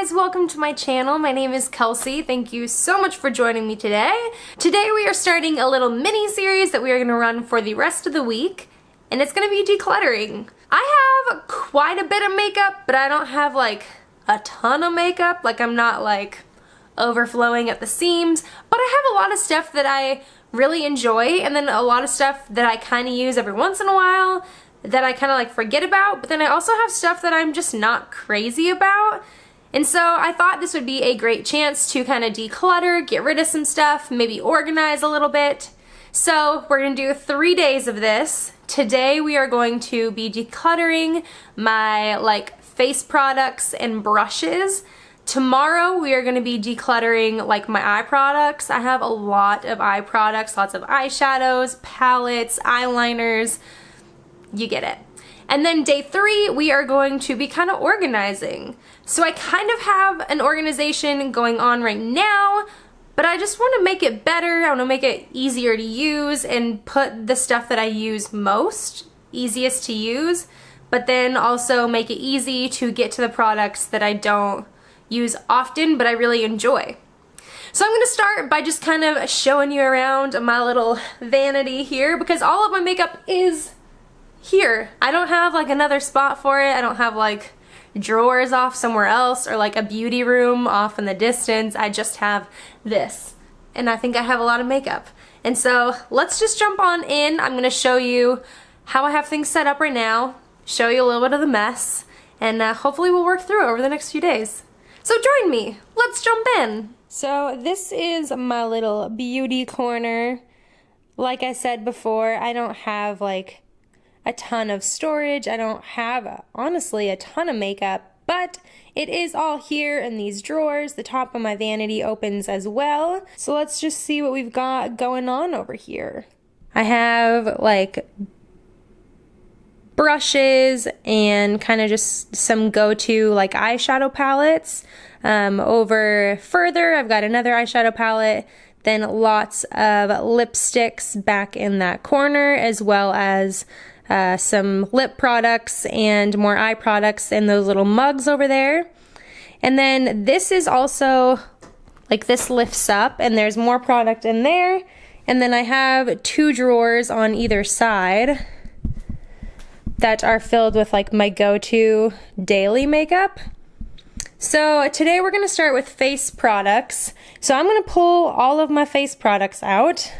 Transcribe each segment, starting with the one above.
guys, welcome to my channel. My name is Kelsey. Thank you so much for joining me today. Today we are starting a little mini series that we are going to run for the rest of the week, and it's going to be decluttering. I have quite a bit of makeup, but I don't have like a ton of makeup. Like I'm not like overflowing at the seams, but I have a lot of stuff that I really enjoy, and then a lot of stuff that I kind of use every once in a while that I kind of like forget about, but then I also have stuff that I'm just not crazy about. And so I thought this would be a great chance to kind of declutter, get rid of some stuff, maybe organize a little bit. So we're gonna do 3 days of this. Today we are going to be decluttering my like face products and brushes. Tomorrow we are going to be decluttering like my eye products. I have a lot of eye products, lots of eyeshadows, palettes, eyeliners, you get it. And then day 3 we are going to be kind of organizing. So I kind of have an organization going on right now, but I just want to make it better. I want to make it easier to use and put the stuff that I use most, easiest to use, but then also make it easy to get to the products that I don't use often but I really enjoy. So I'm going to start by just kind of showing you around my little vanity here, because all of my makeup is here. I don't have like another spot for it. I don't have like drawers off somewhere else or like a beauty room off in the distance. I just have this, and I think I have a lot of makeup. And so let's just jump on in. I'm going to show you how I have things set up right now, show you a little bit of the mess, and hopefully we'll work through it over the next few days. So join me. Let's jump in. So this is my little beauty corner. Like I said before, I don't have like a ton of storage. I don't have, honestly, a ton of makeup, but it is all here in these drawers. The top of my vanity opens as well. So let's just see what we've got going on over here. I have like brushes and kind of just some go-to like eyeshadow palettes. Over further, I've got another eyeshadow palette, then lots of lipsticks back in that corner, as well as some lip products and more eye products in those little mugs over there. And then this is also, like this lifts up and there's more product in there. And then I have 2 drawers on either side that are filled with like my go-to daily makeup. So today we're going to start with face products. So I'm going to pull all of my face products out.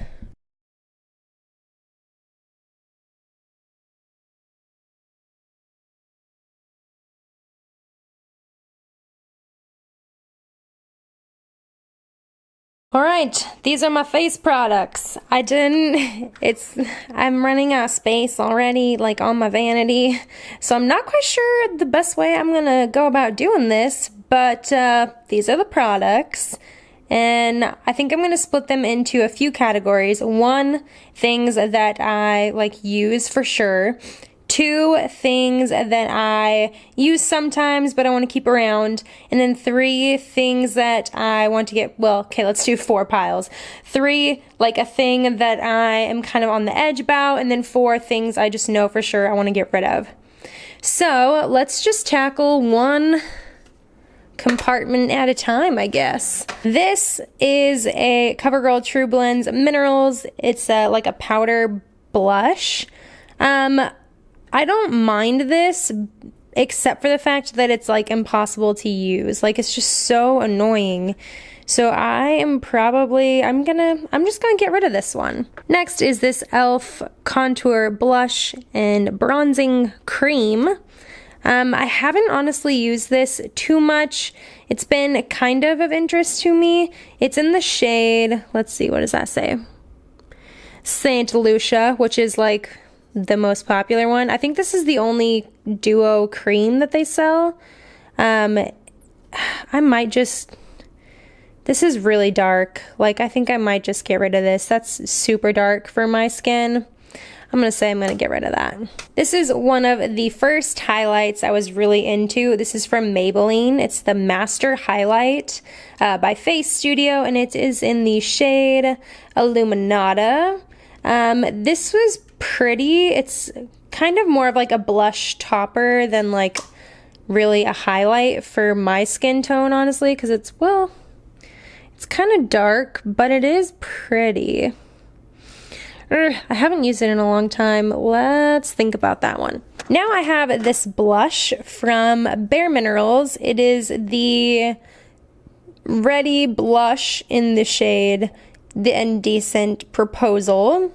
Alright, these are my face products. I'm running out of space already, like on my vanity, so I'm not quite sure the best way I'm gonna go about doing this, but these are the products, and I think I'm gonna split them into a few categories. 1, things that I like use for sure. 2, things that I use sometimes but I want to keep around. And then 3, things that I want to get, well, okay, let's do 4 piles. 3, like a thing that I am kind of on the edge about, and then 4 things I just know for sure I want to get rid of. So let's just tackle one compartment at a time, I guess. This is a CoverGirl True Blends Minerals. It's like a powder blush. I don't mind this, except for the fact that it's like impossible to use. Like it's just so annoying. So I'm just gonna get rid of this one. Next is this e.l.f. Contour Blush and Bronzing Cream. I haven't honestly used this too much. It's been kind of interest to me. It's in the shade, let's see, what does that say? Saint Lucia, which is like the most popular one. I think this is the only duo cream that they sell. I might just, this is really dark. Like I think I might just get rid of this. That's super dark for my skin. I'm gonna say I'm gonna get rid of that. This is one of the first highlights I was really into. This is from Maybelline. It's the Master Highlight by Face Studio, and it is in the shade Illuminata. This was pretty. It's kind of more of like a blush topper than like really a highlight for my skin tone, honestly, because it's, well, it's kind of dark, but it is pretty. I haven't used it in a long time. Let's think about that one. Now I have this blush from Bare Minerals. It is the Ready blush in the shade The Indecent Proposal.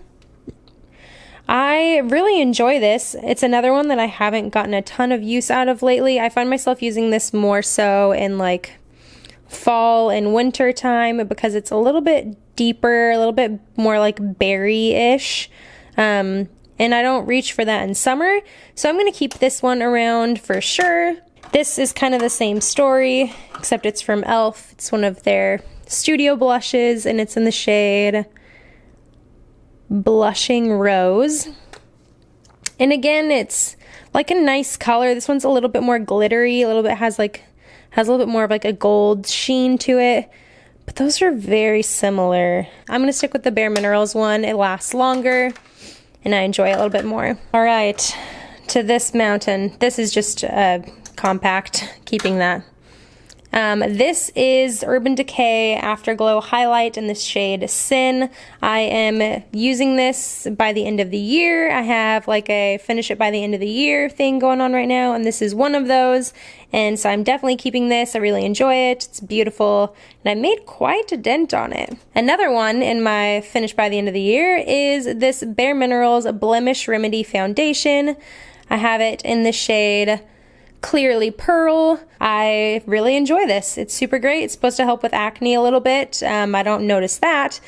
I really enjoy this. It's another one that I haven't gotten a ton of use out of lately. I find myself using this more so in like fall and winter time because it's a little bit deeper, a little bit more like berry-ish. And I don't reach for that in summer. So I'm going to keep this one around for sure. This is kind of the same story, except it's from e.l.f. It's one of their studio blushes, and it's in the shade Blushing Rose. And again, it's like a nice color. This one's a little bit more glittery, a little bit has a little bit more of like a gold sheen to it. But those are very similar. I'm gonna stick with the Bare Minerals one. It lasts longer, and I enjoy it a little bit more. All right, to this mountain. This is just compact, keeping that. This is Urban Decay Afterglow Highlight in the shade Sin. I am using this by the end of the year. I have like a finish it by the end of the year thing going on right now, and this is one of those. And so I'm definitely keeping this. I really enjoy it. It's beautiful, and I made quite a dent on it. Another one in my finish by the end of the year is this Bare Minerals Blemish Remedy Foundation. I have it in the shade Clearly Pearl. I really enjoy this. It's super great. It's supposed to help with acne a little bit. I don't notice that,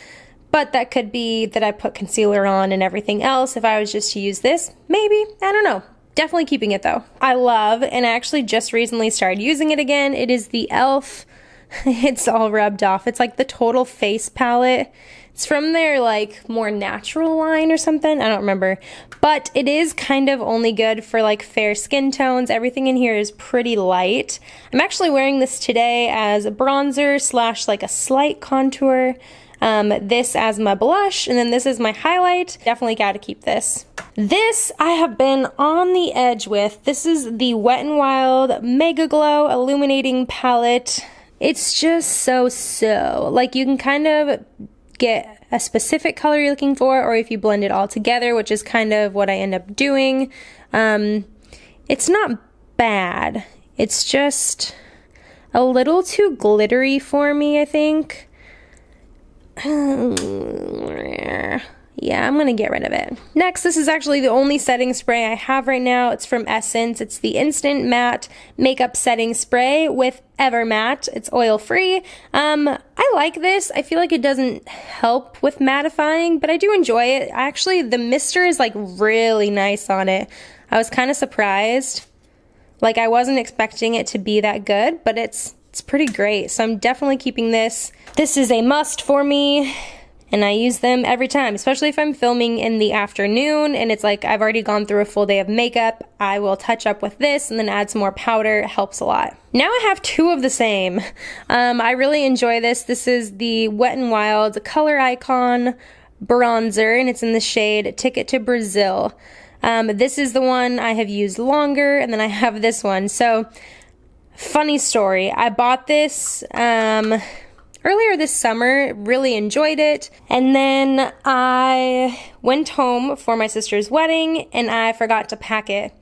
but that could be that I put concealer on and everything else. If I was just to use this, maybe, I don't know. Definitely keeping it though. I love, and I actually just recently started using it again. It is the e.l.f. It's all rubbed off. It's like the Total Face palette. It's from their like more natural line or something. I don't remember. But it is kind of only good for like fair skin tones. Everything in here is pretty light. I'm actually wearing this today as a bronzer slash like a slight contour. This as my blush, and then this is my highlight. Definitely gotta keep this. This I have been on the edge with. This is the Wet n Wild Mega Glow Illuminating Palette. It's just so. Like you can kind of get a specific color you're looking for, or if you blend it all together, which is kind of what I end up doing. It's not bad. It's just a little too glittery for me, I think. Yeah, I'm gonna get rid of it. Next, this is actually the only setting spray I have right now. It's from Essence. It's the Instant Matte Makeup Setting Spray with Evermatte. It's oil-free. I like this. I feel like it doesn't help with mattifying, but I do enjoy it. Actually, the mister is like really nice on it. I was kind of surprised. Like I wasn't expecting it to be that good, but it's pretty great. So I'm definitely keeping this. This is a must for me. And I use them every time, especially if I'm filming in the afternoon and it's like I've already gone through a full day of makeup. I will touch up with this and then add some more powder. It helps a lot. Now I have two of the same. I really enjoy this. This is the Wet n Wild Color Icon Bronzer, and it's in the shade Ticket to Brazil. This is the one I have used longer, and then I have this one. So, funny story. I bought this earlier this summer, really enjoyed it, and then I went home for my sister's wedding and I forgot to pack it.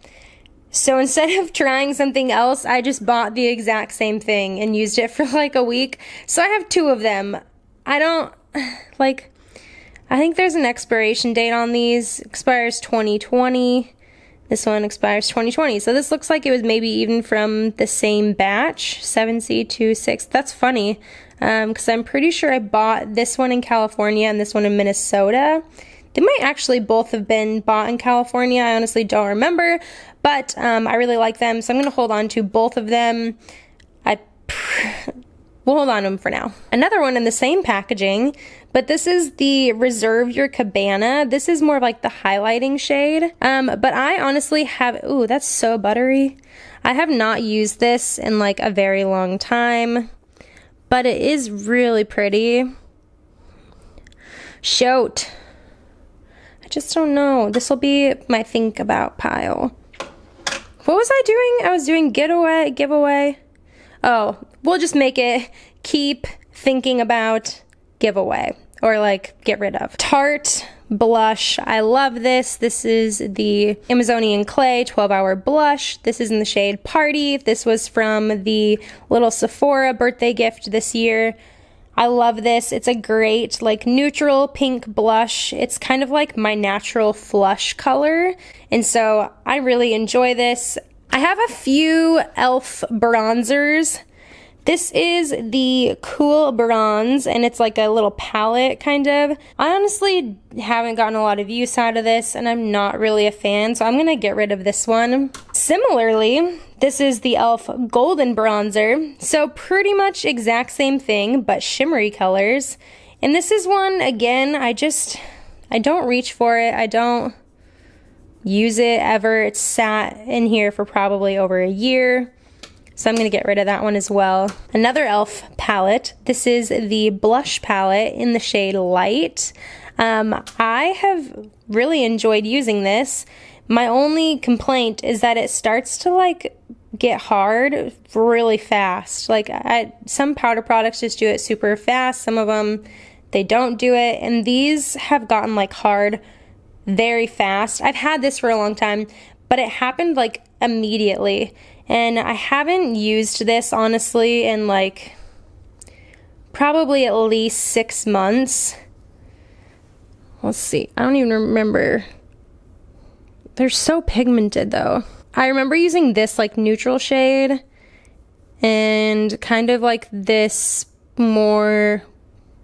So instead of trying something else, I just bought the exact same thing and used it for like a week. So I have two of them. I think there's an expiration date on these. Expires 2020. This one expires 2020. So this looks like it was maybe even from the same batch, 7C26. That's funny. Because I'm pretty sure I bought this one in California and this one in Minnesota. They might actually both have been bought in California. I honestly don't remember, but I really like them, so I'm going to hold on to both of them. We'll hold on to them for now. Another one in the same packaging, but this is the Reserve Your Cabana. This is more of like the highlighting shade, but I honestly have, ooh, that's so buttery. I have not used this in like a very long time. But it is really pretty. Shoot. I just don't know. This will be my think about pile. What was I doing? I was doing giveaway. Oh, we'll just make it keep thinking about giveaway, or like get rid of. Tarte blush. I love this. This is the Amazonian Clay 12-hour blush. This is in the shade Party. This was from the little Sephora birthday gift this year. I love this. It's a great like neutral pink blush. It's kind of like my natural flush color, and so I really enjoy this. I have a few e.l.f. bronzers. This is the Cool Bronze, and it's like a little palette, kind of. I honestly haven't gotten a lot of use out of this, and I'm not really a fan, so I'm going to get rid of this one. Similarly, this is the e.l.f. Golden Bronzer. So pretty much exact same thing, but shimmery colors. And this is one, again, I don't reach for it. I don't use it ever. It's sat in here for probably over a year. So I'm going to get rid of that one as well. Another e.l.f. palette. This is the blush palette in the shade Light. I have really enjoyed using this. My only complaint is that it starts to like get hard really fast. Like some powder products just do it super fast. Some of them, they don't do it. And these have gotten like hard very fast. I've had this for a long time, but it happened like immediately. And I haven't used this, honestly, in like probably at least 6 months. Let's see. I don't even remember. They're so pigmented, though. I remember using this like neutral shade and kind of like this more,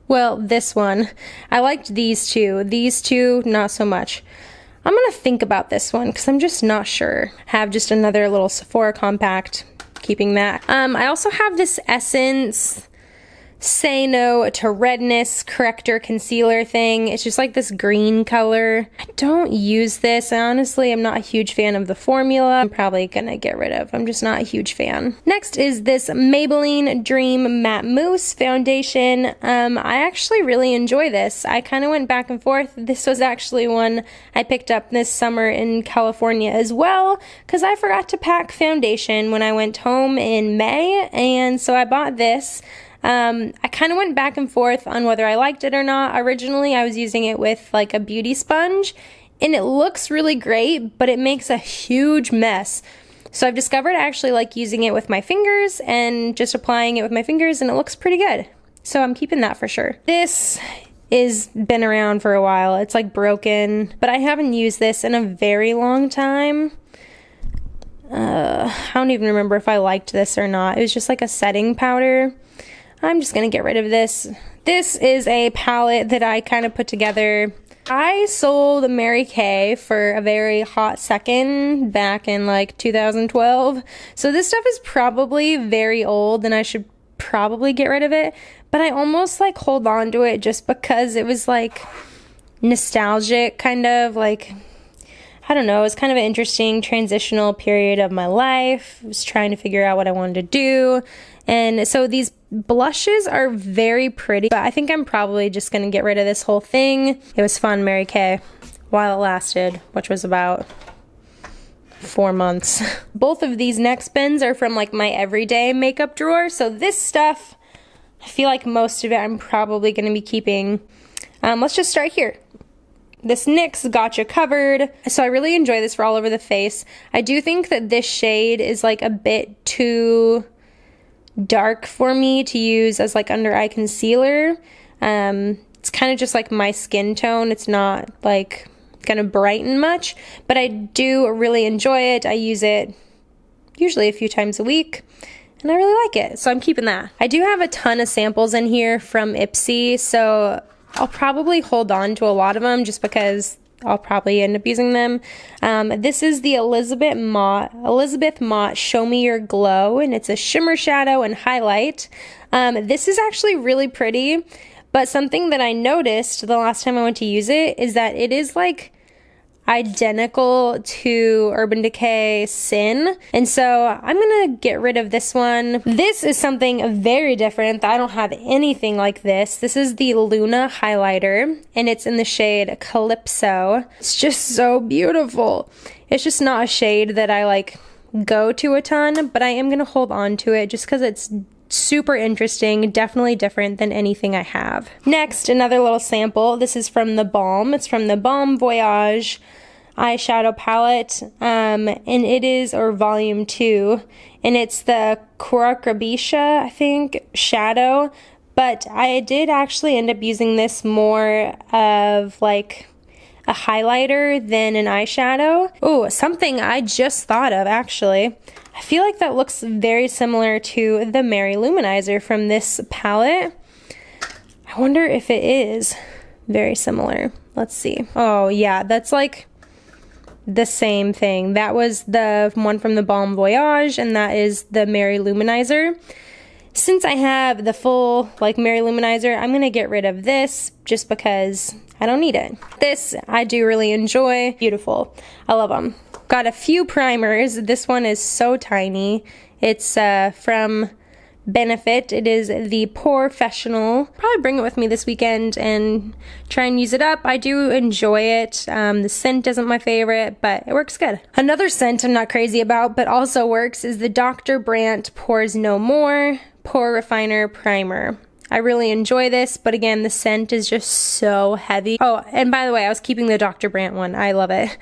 well, this one. I liked these two. These two, not so much. I'm gonna think about this one because I'm just not sure. Have just another little Sephora compact, keeping that. I also have this Essence Say No to Redness Corrector Concealer thing. It's just like this green color. I don't use this. Honestly, I'm not a huge fan of the formula. I'm probably gonna get rid of. I'm just not a huge fan. Next is this Maybelline Dream Matte Mousse Foundation. I actually really enjoy this. I kind of went back and forth. This was actually one I picked up this summer in California as well, because I forgot to pack foundation when I went home in May, and so I bought this. I kind of went back and forth on whether I liked it or not. Originally, I was using it with like a beauty sponge, and it looks really great, but it makes a huge mess. So I've discovered I actually like using it with my fingers and just applying it with my fingers, and it looks pretty good. So I'm keeping that for sure. This is been around for a while. It's like broken, but I haven't used this in a very long time. I don't even remember if I liked this or not. It was just like a setting powder. I'm just gonna get rid of this. This is a palette that I kind of put together. I sold Mary Kay for a very hot second back in like 2012. So this stuff is probably very old and I should probably get rid of it. But I almost like hold on to it just because it was like nostalgic, kind of like, I don't know, it was kind of an interesting transitional period of my life. I was trying to figure out what I wanted to do. And so these blushes are very pretty, but I think I'm probably just gonna get rid of this whole thing. It was fun, Mary Kay, while it lasted, which was about 4 months. Both of these next bins are from like my everyday makeup drawer. So this stuff, I feel like most of it I'm probably gonna be keeping. Let's just start here. This NYX Gotcha Covered. So I really enjoy this for all over the face. I do think that this shade is like a bit too dark for me to use as like under eye concealer. It's kind of just like my skin tone. It's not like gonna brighten much, but I do really enjoy it. I use it usually a few times a week, and I really like it, so I'm keeping that. I do have a ton of samples in here from Ipsy, so I'll probably hold on to a lot of them just because I'll probably end up using them. This is the Elizabeth Mott Show Me Your Glow, and it's a shimmer shadow and highlight. This is actually really pretty, but something that I noticed the last time I went to use it is that it is like identical to Urban Decay Sin, and so I'm gonna get rid of this one. This is something very different. I don't have anything like this. This is the Luna highlighter, and it's in the shade Calypso. It's just so beautiful. It's just not a shade that I like go to a ton, but I am going to hold on to it just because it's super interesting, definitely different than anything I have. Next, another little sample. This is from the Balm. It's from the Balm Voyage eyeshadow palette, and it is, or volume 2, and it's the Kurabisha, I think, shadow, but I did actually end up using this more of like a highlighter than an eyeshadow. Oh, something I just thought of actually. I feel like that looks very similar to the Mary Luminizer from this palette. I wonder if it is very similar. Let's see. Oh yeah, that's like the same thing. That was the one from the Balm Voyage, and that is the Mary Luminizer. Since I have the full like Mary Luminizer, I'm gonna get rid of this just because I don't need it. This I do really enjoy. Beautiful. I love them. Got a few primers. This one is so tiny. It's from Benefit. It is the Professional. Probably bring it with me this weekend and try and use it up. I do enjoy it. The scent isn't my favorite, but it works good. Another scent I'm not crazy about, but also works, is the Dr. Brandt Pores No More Pore Refiner Primer. I really enjoy this, but again, the scent is just so heavy. Oh, and by the way, I was keeping the Dr. Brandt one. I love it.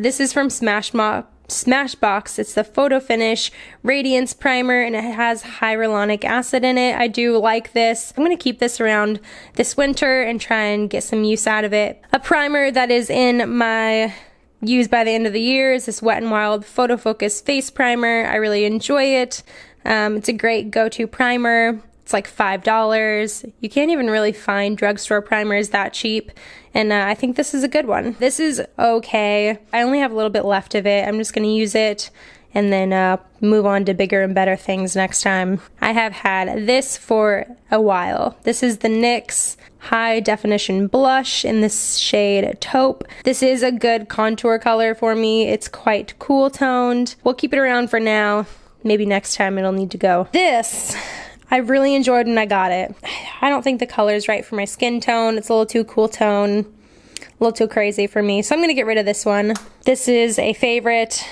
This is from Smashbox. It's the Photo Finish Radiance Primer, and it has hyaluronic acid in it. I do like this. I'm going to keep this around this winter and try and get some use out of it. A primer that is in my use by the end of the year is this Wet n Wild Photo Focus Face Primer. I really enjoy it. It's a great go-to primer. It's like $5. You can't even really find drugstore primers that cheap, and I think this is a good one. This is okay. I only have a little bit left of it. I'm just going to use it and then move on to bigger and better things next time. I have had this for a while. This is the NYX High Definition Blush in this shade Taupe. This is a good contour color for me. It's quite cool toned. We'll keep it around for now. Maybe next time it'll need to go. This I really enjoyed when I got it. I don't think the color is right for my skin tone. It's a little too cool tone, a little too crazy for me. So I'm gonna get rid of this one. This is a favorite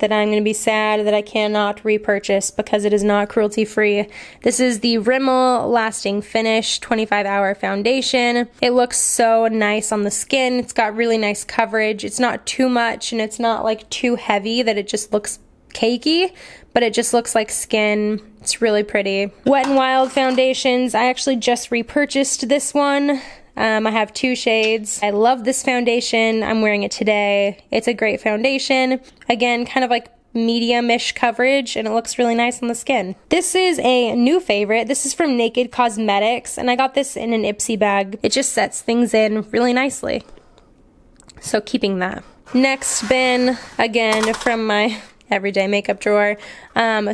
that I'm gonna be sad that I cannot repurchase because it is not cruelty free. This is the Rimmel Lasting Finish 25-Hour Foundation. It looks so nice on the skin. It's got really nice coverage. It's not too much and it's not like too heavy that it just looks cakey, but it just looks like skin. It's really pretty. Wet n Wild foundations. I actually just repurchased this one. I have 2 shades. I love this foundation. I'm wearing it today. It's a great foundation. Again, kind of like medium-ish coverage, and it looks really nice on the skin. This is a new favorite. This is from Naked Cosmetics, and I got this in an Ipsy bag. It just sets things in really nicely. So keeping that. Next bin, again, from my everyday makeup drawer.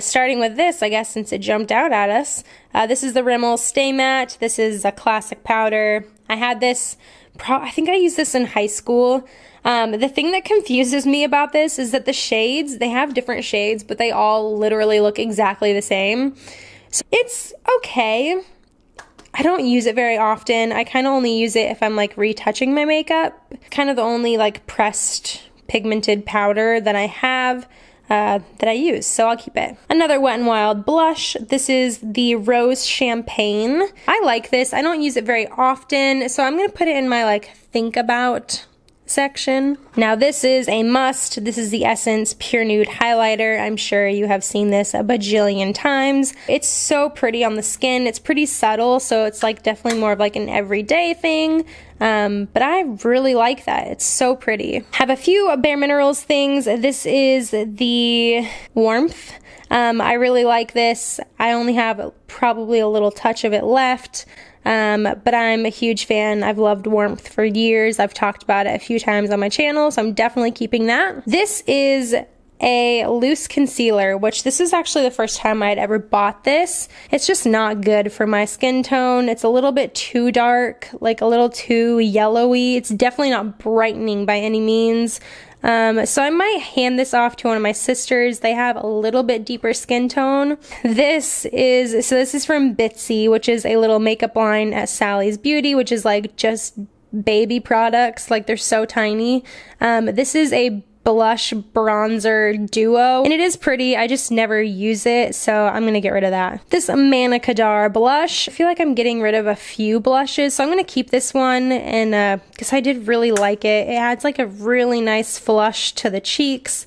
Starting with this, I guess, since it jumped out at us. This is the Rimmel Stay Matte. This is a classic powder. I had this, I think I used this in high school. The thing that confuses me about this is that the shades, they have different shades, but they all literally look exactly the same. So it's okay. I don't use it very often. I kind of only use it if I'm like retouching my makeup. Kind of the only like pressed pigmented powder that I have that I use, so I'll keep it. Another Wet n Wild blush. This is the Rose Champagne. I like this. I don't use it very often, so I'm gonna put it in my like think about section. Now this is a must. This is the Essence Pure Nude Highlighter. I'm sure you have seen this a bajillion times. It's so pretty on the skin. It's pretty subtle, so it's like definitely more of like an everyday thing. But I really like that. It's so pretty. Have a few Bare Minerals things. This is the Warmth. I really like this. I only have probably a little touch of it left. But I'm a huge fan. I've loved Warmth for years. I've talked about it a few times on my channel, so I'm definitely keeping that. This is a loose concealer, which this is actually the first time I'd ever bought this. It's just not good for my skin tone. It's a little bit too dark, like a little too yellowy. It's definitely not brightening by any means. So I might hand this off to one of my sisters. They have a little bit deeper skin tone. This is from Bitsy, which is a little makeup line at Sally's Beauty, which is like just baby products. Like they're so tiny. This is a blush bronzer duo, and it is pretty. I just never use it, so I'm gonna get rid of that. This Manna Kadar blush, I feel like I'm getting rid of a few blushes, so I'm gonna keep this one, and because I did really like it. It adds like a really nice flush to the cheeks,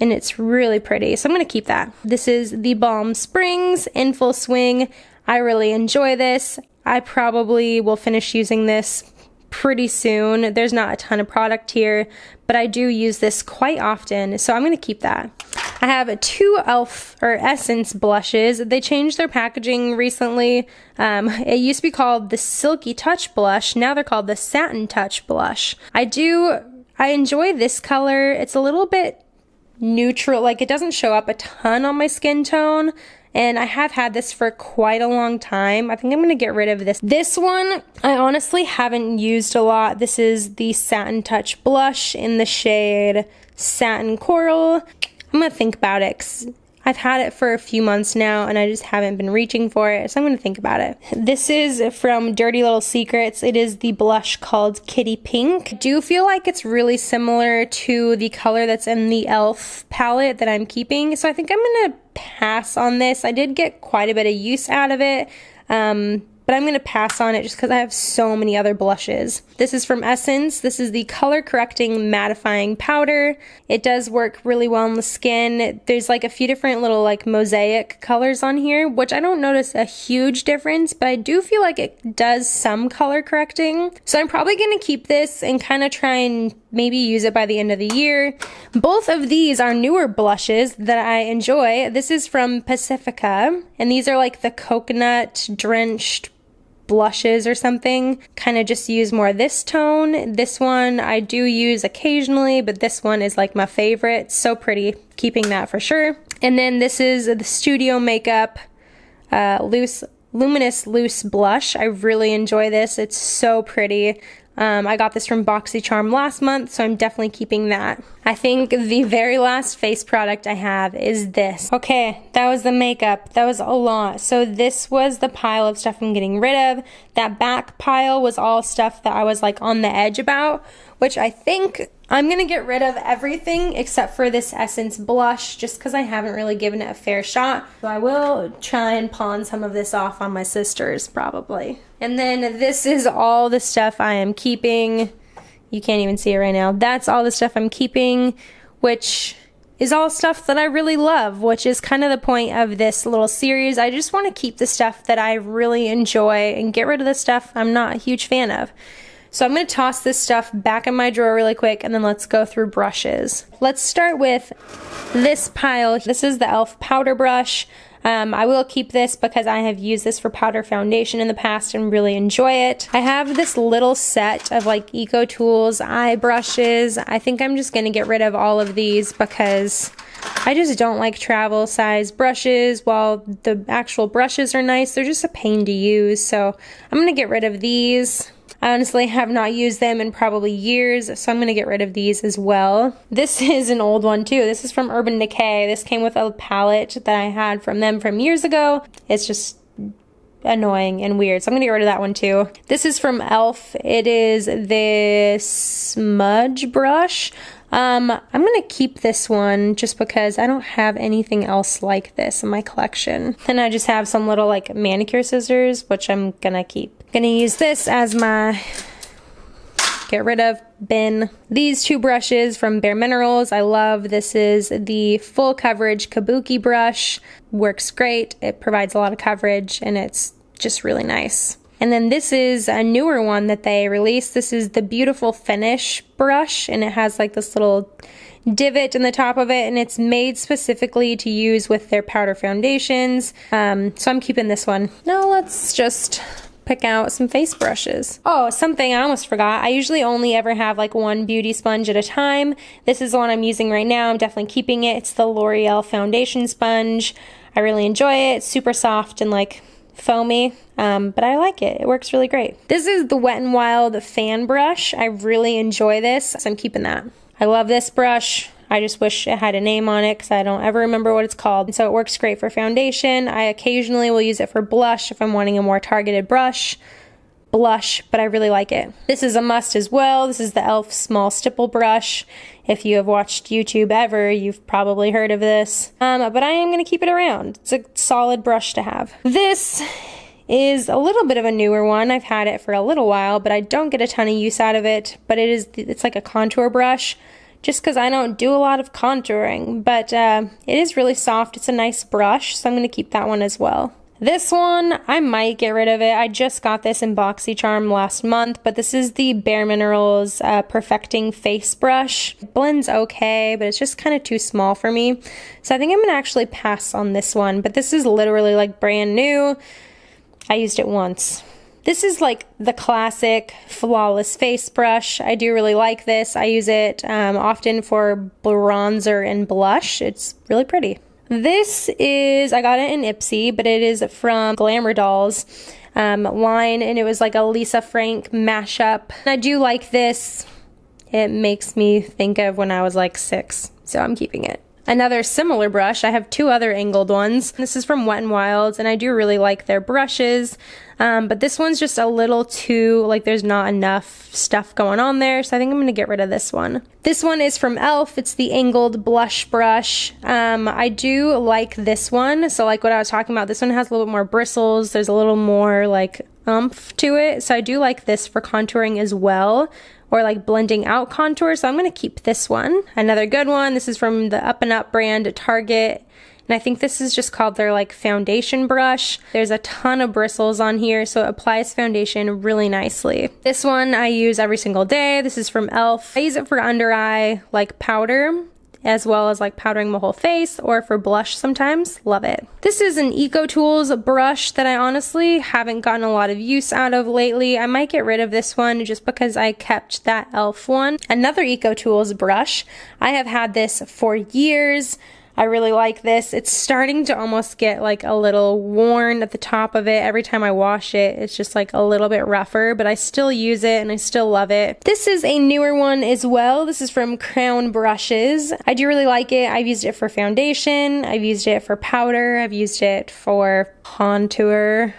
and it's really pretty, so I'm gonna keep that. This is the Balm Springs in Full Swing. I really enjoy this. I probably will finish using this pretty soon. There's not a ton of product here, but I do use this quite often, so I'm going to keep that. I have two Essence blushes. They changed their packaging recently. It used to be called the Silky Touch blush. Now they're called the Satin Touch blush. I enjoy this color. It's a little bit neutral, like it doesn't show up a ton on my skin tone. And I have had this for quite a long time. I think I'm going to get rid of this. This one, I honestly haven't used a lot. This is the Satin Touch blush in the shade Satin Coral. I'm going to think about it, 'cause I've had it for a few months now and I just haven't been reaching for it, so I'm going to think about it. This is from Dirty Little Secrets. It is the blush called Kitty Pink. I do feel like it's really similar to the color that's in the e.l.f. palette that I'm keeping, so I think I'm going to pass on this. I did get quite a bit of use out of it, but I'm going to pass on it just because I have so many other blushes. This is from Essence. This is the Color Correcting Mattifying Powder. It does work really well on the skin. There's like a few different little like mosaic colors on here, which I don't notice a huge difference, but I do feel like it does some color correcting. So I'm probably going to keep this and kind of try and maybe use it by the end of the year. Both of these are newer blushes that I enjoy. This is from Pacifica, and these are like the coconut drenched blushes or something. Kind of just use more of this tone. This one I do use occasionally, but this one is like my favorite. So pretty. Keeping that for sure. And then this is the Studio Makeup Luminous Loose Blush. I really enjoy this. It's so pretty. I got this from BoxyCharm last month, so I'm definitely keeping that. I think the very last face product I have is this. Okay, that was the makeup. That was a lot. So this was the pile of stuff I'm getting rid of. That back pile was all stuff that I was like on the edge about, which I think I'm gonna get rid of everything except for this Essence blush, just because I haven't really given it a fair shot. So I will try and pawn some of this off on my sisters, probably. And then this is all the stuff I am keeping. You can't even see it right now. That's all the stuff I'm keeping, which is all stuff that I really love, which is kind of the point of this little series. I just want to keep the stuff that I really enjoy and get rid of the stuff I'm not a huge fan of. So I'm going to toss this stuff back in my drawer really quick, and then let's go through brushes. Let's start with this pile. This is the e.l.f. powder brush. I will keep this because I have used this for powder foundation in the past and really enjoy it. I have this little set of like Eco Tools eye brushes. I think I'm just going to get rid of all of these because I just don't like travel size brushes. While the actual brushes are nice, they're just a pain to use. So I'm going to get rid of these. I honestly have not used them in probably years, so I'm going to get rid of these as well. This is an old one too. This is from Urban Decay. This came with a palette that I had from them from years ago. It's just annoying and weird, so I'm going to get rid of that one too. This is from e.l.f. It is this smudge brush. I'm going to keep this one just because I don't have anything else like this in my collection. Then I just have some little like manicure scissors, which I'm going to keep. Gonna use this as my get rid of bin. These two brushes from Bare Minerals, I love. This is the full coverage Kabuki brush. Works great. It provides a lot of coverage and it's just really nice. And then this is a newer one that they released. This is the Beautiful Finish brush, and it has like this little divot in the top of it, and it's made specifically to use with their powder foundations. So I'm keeping this one. Now let's just pick out some face brushes. Oh, something I almost forgot. I usually only ever have like one beauty sponge at a time. This is the one I'm using right now. I'm definitely keeping it. It's the L'Oreal foundation sponge. I really enjoy it. It's super soft and like foamy, but I like it. It works really great. This is the Wet n Wild fan brush. I really enjoy this, so I'm keeping that. I love this brush. I just wish it had a name on it because I don't ever remember what it's called. So it works great for foundation. I occasionally will use it for blush if I'm wanting a more targeted brush. blush, but I really like it. This is a must as well. This is the e.l.f. Small Stipple Brush. If you have watched YouTube ever, you've probably heard of this. But I am going to keep it around. It's a solid brush to have. This is a little bit of a newer one. I've had it for a little while, but I don't get a ton of use out of it. But it's like a contour brush, just because I don't do a lot of contouring. But it is really soft. It's a nice brush, so I'm going to keep that one as well. This one, I might get rid of it. I just got this in BoxyCharm last month, but this is the Bare Minerals Perfecting Face Brush. It blends okay, but it's just kind of too small for me. So I think I'm gonna actually pass on this one, but this is literally like brand new. I used it once. This is like the classic Flawless Face Brush. I do really like this. I use it often for bronzer and blush. It's really pretty. This is, I got it in Ipsy, but it is from Glamour Dolls line, and it was like a Lisa Frank mashup. I do like this. It makes me think of when I was like 6, so I'm keeping it. Another similar brush, I have 2 other angled ones. This is from Wet n Wild, and I do really like their brushes, but this one's just a little too, like there's not enough stuff going on there, so I think I'm going to get rid of this one. This one is from e.l.f. It's the angled blush brush. I do like this one, so like what I was talking about, this one has a little bit more bristles, there's a little more like oomph to it, so I do like this for contouring as well, or like blending out contour, so I'm going to keep this one. Another good one, this is from the Up and Up brand at Target, and I think this is just called their like foundation brush. There's a ton of bristles on here, so it applies foundation really nicely. This one I use every single day. This is from e.l.f. I use it for under eye like powder, as well as like powdering my whole face, or for blush sometimes. Love it. This is an EcoTools brush that I honestly haven't gotten a lot of use out of lately. I might get rid of this one just because I kept that e.l.f. one. Another EcoTools brush. I have had this for years. I really like this. It's starting to almost get like a little worn at the top of it. Every time I wash it, it's just like a little bit rougher, but I still use it and I still love it. This is a newer one as well. This is from Crown Brushes. I do really like it. I've used it for foundation. I've used it for powder. I've used it for contour-ish.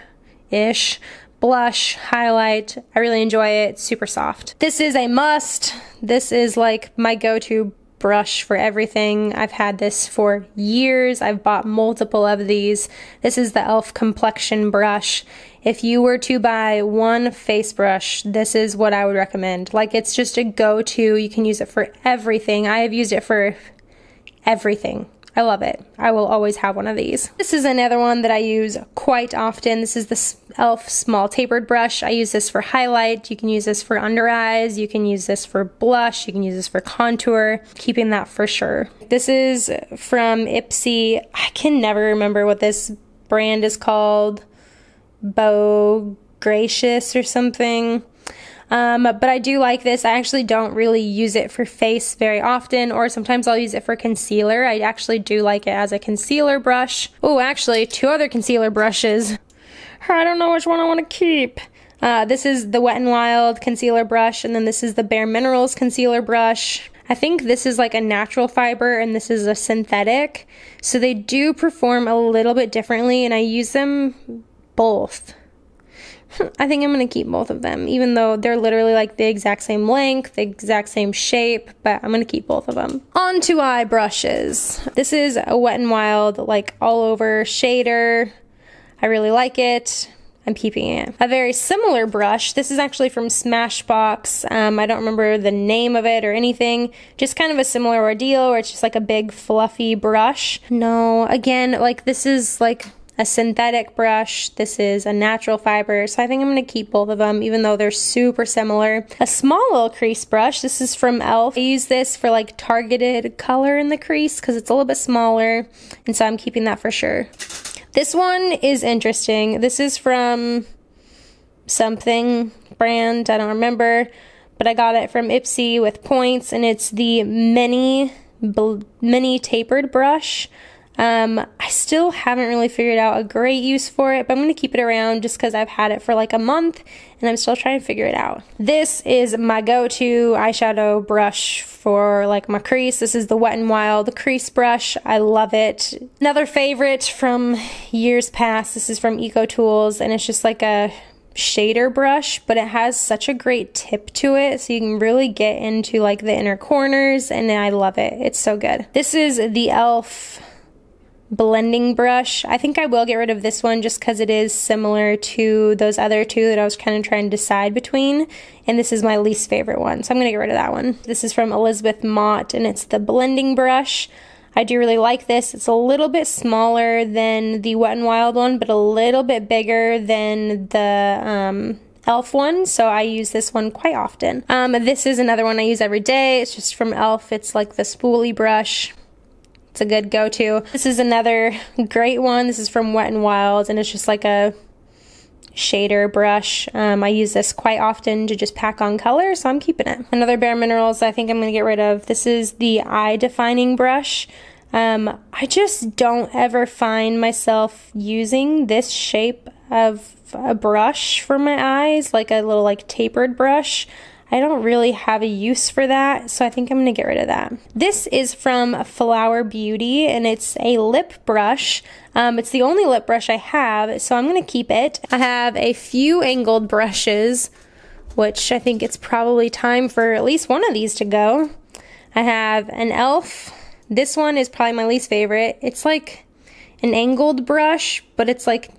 Blush, highlight. I really enjoy it. It's super soft. This is a must. This is like my go-to brush for everything. I've had this for years. I've bought multiple of these. This is the e.l.f. complexion brush. If you were to buy one face brush, this is what I would recommend. Like, it's just a go-to. You can use it for everything. I have used it for everything. I love it. I will always have one of these. This is another one that I use quite often. This is the e.l.f. Small Tapered Brush. I use this for highlight. You can use this for under eyes. You can use this for blush. You can use this for contour. Keeping that for sure. This is from Ipsy. I can never remember what this brand is called. Bow Gracious or something. But I do like this. I actually don't really use it for face very often, or sometimes I'll use it for concealer. I actually do like it as a concealer brush. Oh, actually, 2 other concealer brushes. I don't know which one I want to keep. This is the Wet n Wild concealer brush, and then this is the Bare Minerals concealer brush. I think this is like a natural fiber and this is a synthetic, so they do perform a little bit differently, and I use them both. I think I'm going to keep both of them, even though they're literally like the exact same length, the exact same shape, but I'm going to keep both of them. On to eye brushes. This is a Wet n Wild like all over shader. I really like it. I'm keeping it. A very similar brush. This is actually from Smashbox. I don't remember the name of it or anything. Just kind of a similar ordeal where it's just like a big fluffy brush. No, again, like this is like a synthetic brush. This is a natural fiber, so I think I'm going to keep both of them, even though they're super similar. A small little crease brush. This is from e.l.f. I use this for like targeted color in the crease because it's a little bit smaller, and so I'm keeping that for sure. This one is interesting. This is from something brand, I don't remember, but I got it from Ipsy with points, and it's the mini tapered brush. I still haven't really figured out a great use for it, but I'm going to keep it around just because I've had it for like a month and I'm still trying to figure it out. This is my go-to eyeshadow brush for like my crease. This is the Wet n Wild crease brush. I love it. Another favorite from years past, this is from EcoTools, and it's just like a shader brush, but it has such a great tip to it, so you can really get into like the inner corners, and I love it. It's so good. This is the e.l.f. blending brush. I think I will get rid of this one just because it is similar to those other two that I was kind of trying to decide between, and this is my least favorite one, so I'm gonna get rid of that one. This is from Elizabeth Mott, and it's the blending brush. I do really like this. It's a little bit smaller than the Wet n Wild one, but a little bit bigger than the e.l.f. one, so I use this one quite often. This is another one I use every day. It's just from e.l.f. It's like the spoolie brush. It's a good go-to. This is another great one. This is from Wet n Wild, and it's just like a shader brush. I use this quite often to just pack on color, so I'm keeping it. Another Bare Minerals I think I'm going to get rid of. This is the eye defining brush. I just don't ever find myself using this shape of a brush for my eyes, like a little like tapered brush. I don't really have a use for that, so I think I'm gonna get rid of that. This is from Flower Beauty, and it's a lip brush. It's the only lip brush I have, so I'm gonna keep it. I have a few angled brushes, which I think it's probably time for at least one of these to go. I have an e.l.f. This one is probably my least favorite. It's like an angled brush, but it's like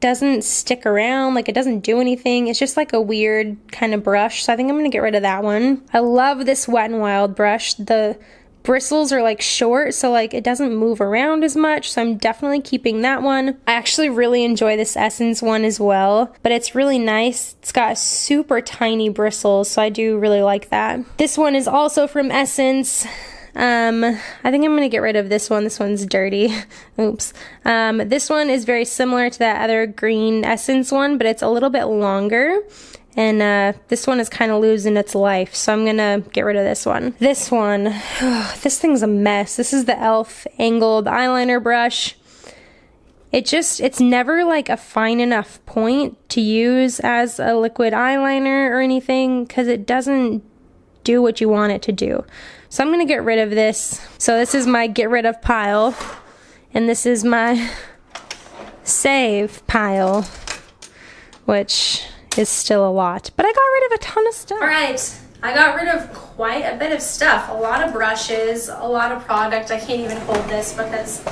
doesn't stick around, like it doesn't do anything. It's just like a weird kind of brush, so I think I'm gonna get rid of that one. I love this Wet n Wild brush. The bristles are like short, so like it doesn't move around as much, so I'm definitely keeping that one. I actually really enjoy this Essence one as well, but it's really nice. It's got super tiny bristles, so I do really like that. This one is also from Essence. I think I'm going to get rid of this one. This one's dirty. Oops. This one is very similar to that other green Essence one, but it's a little bit longer. And this one is kind of losing its life, so I'm going to get rid of this one. This one, this thing's a mess. This is the e.l.f. angled eyeliner brush. It's never like a fine enough point to use as a liquid eyeliner or anything, because it doesn't do what you want it to do. So I'm going to get rid of this. So this is my get rid of pile, and this is my save pile, which is still a lot, but I got rid of a ton of stuff. All right, I got rid of quite a bit of stuff, a lot of brushes, a lot of product. I can't even hold this because,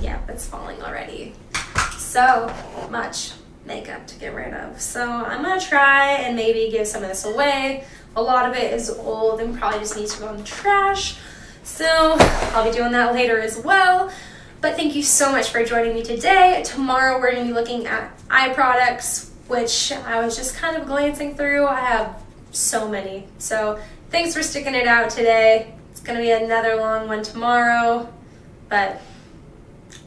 yeah, it's falling already. So much makeup to get rid of. So I'm gonna try and maybe give some of this away. A lot of it is old and probably just needs to go in the trash. So I'll be doing that later as well. But thank you so much for joining me today. Tomorrow we're gonna be looking at eye products, which I was just kind of glancing through. I have so many. So thanks for sticking it out today. It's gonna be another long one tomorrow, but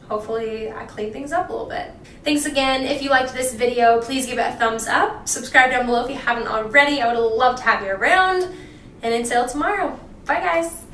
hopefully I clean things up a little bit. Thanks again. If you liked this video, please give it a thumbs up. Subscribe down below if you haven't already. I would love to have you around. And until tomorrow, bye guys.